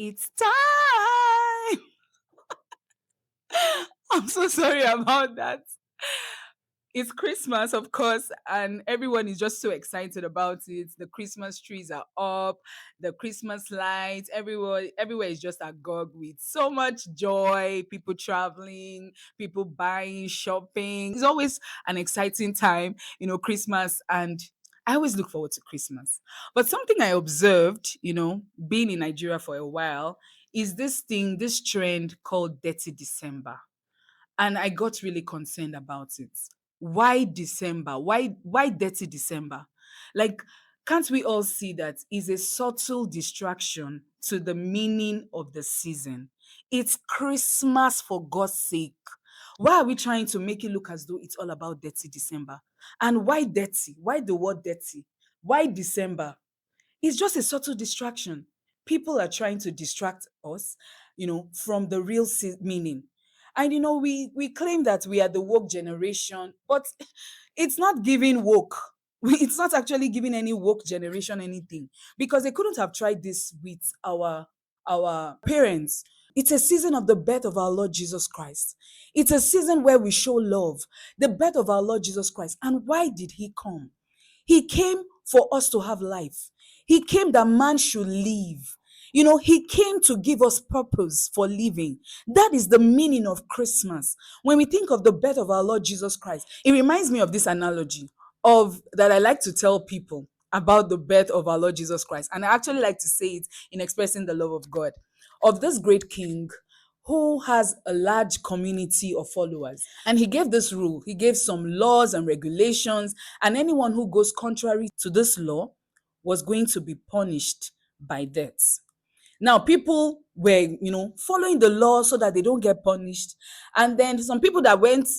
It's time. I'm so sorry about that. It's Christmas, of course, and everyone is just so excited about it. The Christmas trees are up, the Christmas lights, everywhere is just agog with so much joy, people traveling, people buying, shopping. It's always an exciting time, Christmas, and I always look forward to Christmas. But something I observed, being in Nigeria for a while, is this trend called Dirty December, and I got really concerned about it. Why December? Why dirty December? Like, can't we all see that is a subtle distraction to the meaning of the season? It's Christmas, for God's sake. Why are we trying to make it look as though it's all about dirty December? And why dirty? Why the word dirty? Why December? It's just a subtle distraction. People are trying to distract us, from the real meaning. And we claim that we are the woke generation, but it's not giving woke. It's not actually giving any woke generation anything, because they couldn't have tried this with our parents. It's a season of the birth of our Lord Jesus Christ. It's a season where we show love, the birth of our Lord Jesus Christ. And why did he come? He came for us to have life. He came that man should live. He came to give us purpose for living. That is the meaning of Christmas. When we think of the birth of our Lord Jesus Christ, it reminds me of this analogy of that I like to tell people about the birth of our Lord Jesus Christ. And I actually like to say it in expressing the love of God, of this great king who has a large community of followers. And he gave this rule, he gave some laws and regulations, and anyone who goes contrary to this law was going to be punished by death. Now, people were, following the law so that they don't get punished. And then some people that went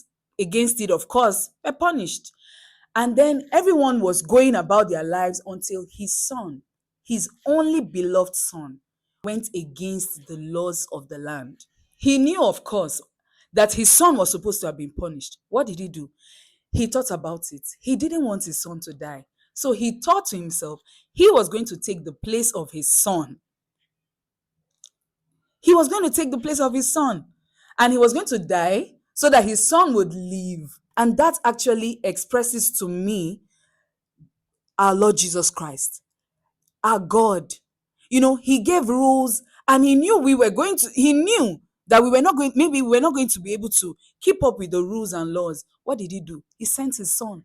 against it, of course, were punished. And then everyone was going about their lives until his son, his only beloved son, went against the laws of the land. He knew, of course, that his son was supposed to have been punished. What did he do? He thought about it. He didn't want his son to die. So he thought to himself, he was going to take the place of his son. He was going to take the place of his son. And he was going to die so that his son would live. And that actually expresses to me our Lord Jesus Christ, our God. He gave rules, and he knew he knew that maybe we were not going to be able to keep up with the rules and laws. What did he do? He sent his son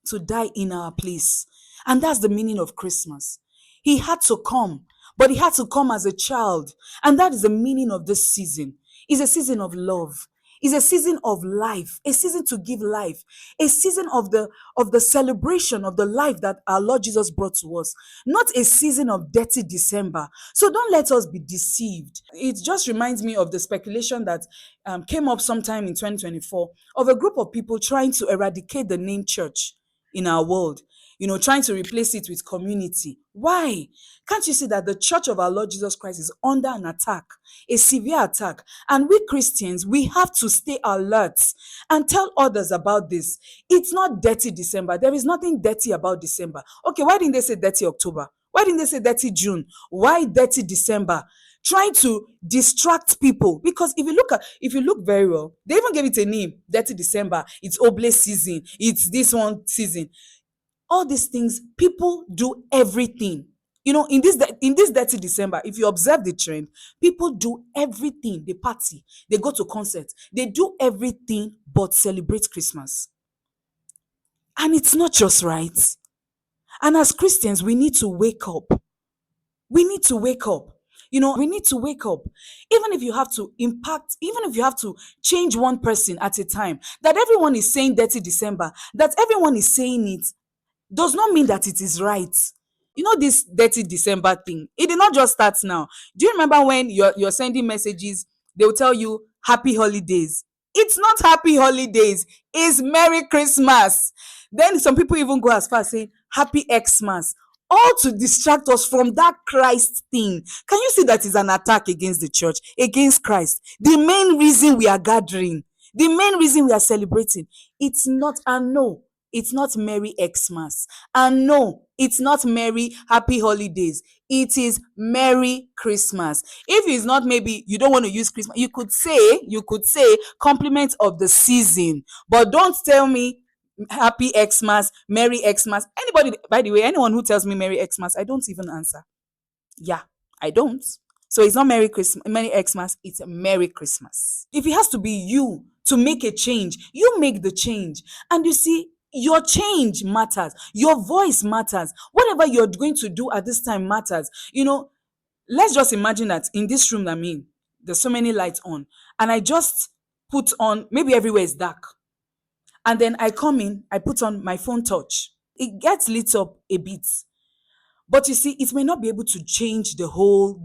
to die in our place. And that's the meaning of Christmas. He had to come, but he had to come as a child. And that is the meaning of this season. It's a season of love. It's a season of life, a season to give life, a season of the celebration of the life that our Lord Jesus brought to us, not a season of dirty December. So don't let us be deceived. It just reminds me of the speculation that came up sometime in 2024 of a group of people trying to eradicate the name church in our world, trying to replace it with community. Why? Can't you see that the church of our Lord Jesus Christ is under an attack, a severe attack? And we Christians, we have to stay alert and tell others about this. It's not dirty December. There is nothing dirty about December. Okay, why didn't they say dirty October? Why didn't they say dirty June? Why dirty December? Trying to distract people, because if you look very well, they even gave it a name: dirty December. It's oblate season, it's this one season. All these things, people do everything. In this dirty December, if you observe the trend, people do everything. They party, they go to concerts, they do everything but celebrate Christmas. And it's not just right. And as Christians, we need to wake up. We need to wake up. We need to wake up. Even if you have to impact, even if you have to change one person at a time, that everyone is saying dirty December, that everyone is saying it, does not mean that it is right. This dirty December thing, it did not just start now. Do you remember when you're sending messages, they will tell you happy holidays? It's not happy holidays, it's Merry Christmas. Then some people even go as far as saying happy Xmas, all to distract us from that Christ thing. Can you see that is an attack against the church, against Christ? The main reason we are gathering, the main reason we are celebrating, it's not. And no, It's not Merry Xmas. And no, it's not Merry Happy Holidays. It is Merry Christmas. If it's not, maybe you don't want to use Christmas, you could say compliment of the season. But don't tell me Happy Xmas, Merry Xmas. Anybody, by the way, anyone who tells me Merry Xmas, I don't even answer. Yeah, I don't. So it's not Merry Christmas, Merry Xmas, it's Merry Christmas. If it has to be you to make a change, you make the change. And you see, your change matters. Your voice matters. Whatever you're going to do at this time matters. Let's just imagine that in this room I'm in, there's so many lights on, and I just put on, maybe everywhere is dark. And then I come in, I put on my phone touch. It gets lit up a bit. But you see, it may not be able to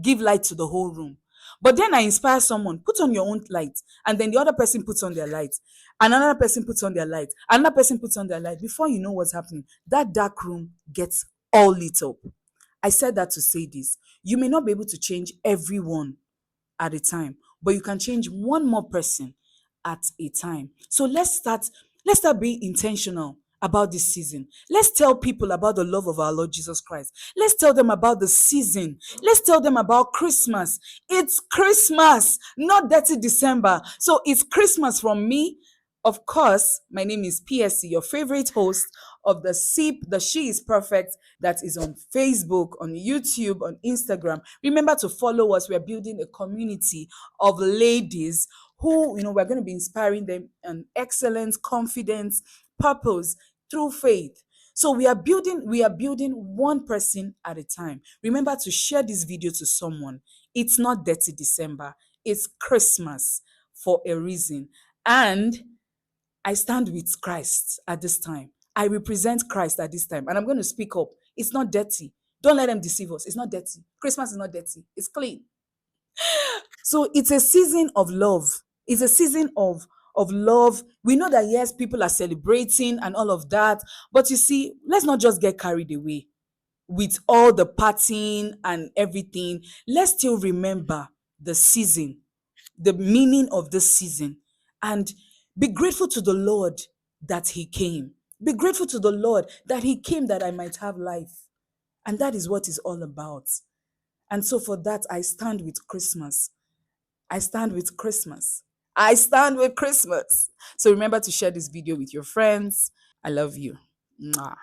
give light to the whole room. But then I inspire someone, put on your own light. And then the other person puts on their light. Another person puts on their light. Another person puts on their light. Before you know what's happening, that dark room gets all lit up. I said that to say this. You may not be able to change everyone at a time, but you can change one more person at a time. So let's start being intentional about this season. Let's tell people about the love of our Lord Jesus Christ. Let's tell them about the season. Let's tell them about Christmas. It's Christmas, not dirty December. So it's Christmas from me. Of course, my name is PSC, your favorite host of the SIP, the She is Perfect, that is on Facebook, on YouTube, on Instagram. Remember to follow us. We're building a community of ladies who, we're going to be inspiring them on excellence, confidence, purpose through faith. So we are building one person at a time. Remember to share this video to someone. It's not dirty December. It's Christmas for a reason. And I stand with Christ at this time. I represent Christ at this time. And I'm going to speak up. It's not dirty. Don't let them deceive us. It's not dirty. Christmas is not dirty. It's clean. So it's a season of love. It's a season of love. We know that yes, people are celebrating and all of that. But you see, let's not just get carried away with all the partying and everything. Let's still remember the season, the meaning of this season, and be grateful to the Lord that He came. Be grateful to the Lord that He came that I might have life. And that is what it's all about. And so for that, I stand with Christmas. I stand with Christmas. I stand with Christmas. So remember to share this video with your friends. I love you. Mwah.